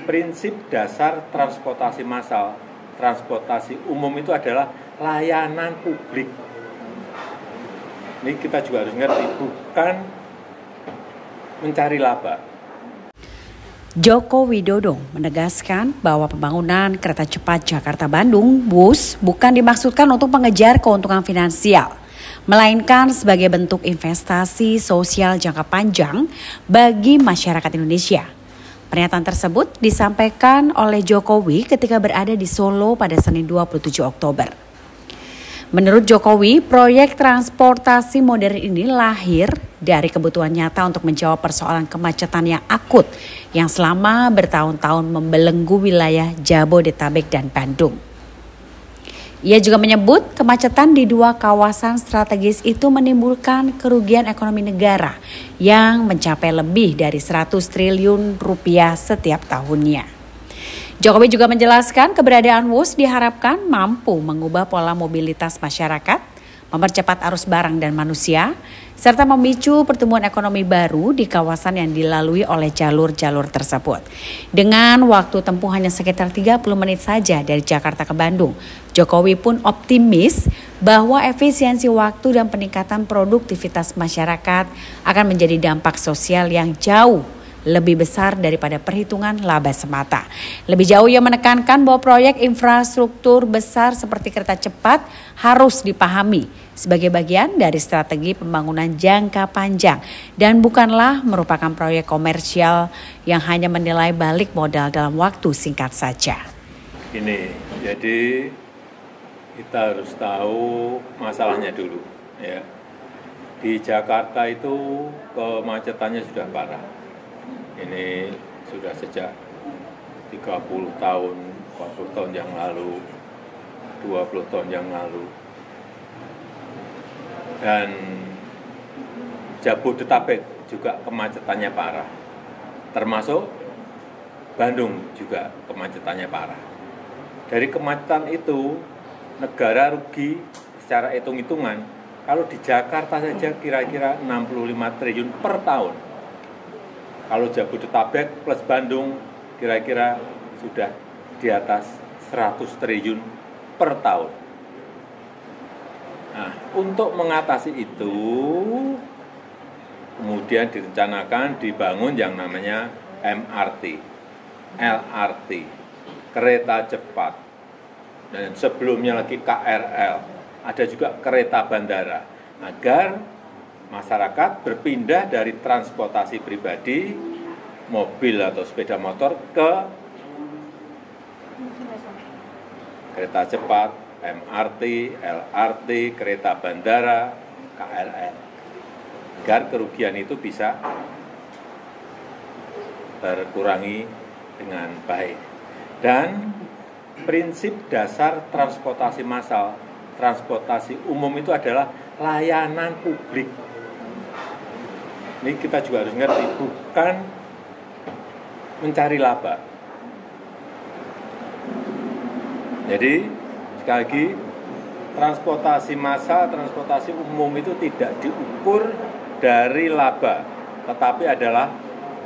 prinsip dasar transportasi massal, transportasi umum itu adalah layanan publik. Ini kita juga harus ngerti, bukan mencari laba. Joko Widodo menegaskan bahwa pembangunan kereta cepat Jakarta-Bandung (WUS) bukan dimaksudkan untuk mengejar keuntungan finansial, melainkan sebagai bentuk investasi sosial jangka panjang bagi masyarakat Indonesia. Pernyataan tersebut disampaikan oleh Jokowi ketika berada di Solo pada Senin 27 Oktober. Menurut Jokowi, proyek transportasi modern ini lahir dari kebutuhan nyata untuk menjawab persoalan kemacetan yang akut yang selama bertahun-tahun membelenggu wilayah Jabodetabek dan Bandung. Ia juga menyebut kemacetan di dua kawasan strategis itu menimbulkan kerugian ekonomi negara yang mencapai lebih dari 100 triliun rupiah setiap tahunnya. Jokowi juga menjelaskan keberadaan WUS diharapkan mampu mengubah pola mobilitas masyarakat, mempercepat arus barang dan manusia, serta memicu pertumbuhan ekonomi baru di kawasan yang dilalui oleh jalur-jalur tersebut. Dengan waktu tempuh hanya sekitar 30 menit saja dari Jakarta ke Bandung, Jokowi pun optimis bahwa efisiensi waktu dan peningkatan produktivitas masyarakat akan menjadi dampak sosial yang jauh lebih besar daripada perhitungan laba semata. Lebih jauh ia menekankan bahwa proyek infrastruktur besar seperti kereta cepat harus dipahami sebagai bagian dari strategi pembangunan jangka panjang dan bukanlah merupakan proyek komersial yang hanya menilai balik modal dalam waktu singkat saja. Ini, jadi kita harus tahu masalahnya dulu. Ya. Di Jakarta itu kemacetannya sudah parah. Ini sudah sejak 30 tahun, 40 tahun yang lalu, 20 tahun yang lalu. Dan Jabodetabek juga kemacetannya parah. Termasuk Bandung juga kemacetannya parah. Dari kemacetan itu, negara rugi secara hitung-hitungan. Kalau di Jakarta saja kira-kira 65 triliun per tahun. Kalau Jabodetabek plus Bandung kira-kira sudah di atas 100 triliun per tahun. Nah, untuk mengatasi itu, kemudian direncanakan dibangun yang namanya MRT, LRT, kereta cepat, dan sebelumnya lagi KRL, ada juga kereta bandara, agar masyarakat berpindah dari transportasi pribadi, mobil atau sepeda motor ke kereta cepat, MRT, LRT, kereta bandara, KRL. Agar kerugian itu bisa terkurangi dengan baik. Dan prinsip dasar transportasi massal, transportasi umum itu adalah layanan publik. Ini kita juga harus ngerti, bukan mencari laba. Jadi, sekali lagi, transportasi massal, transportasi umum itu tidak diukur dari laba, tetapi adalah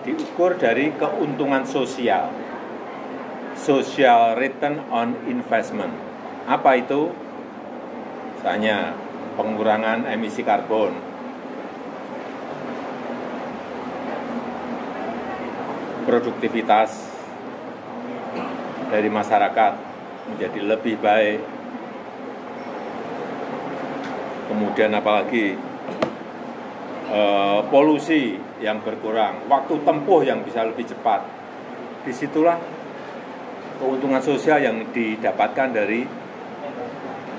diukur dari keuntungan sosial. Social return on investment. Apa itu? Misalnya, pengurangan emisi karbon, produktivitas dari masyarakat menjadi lebih baik. Kemudian apalagi polusi yang berkurang, waktu tempuh yang bisa lebih cepat. Disitulah keuntungan sosial yang didapatkan dari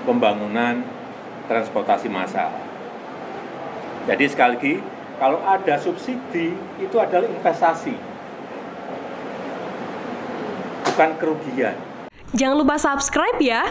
pembangunan transportasi massal. Jadi sekali lagi, kalau ada subsidi itu adalah investasi, bukan kerugian. Jangan lupa subscribe ya.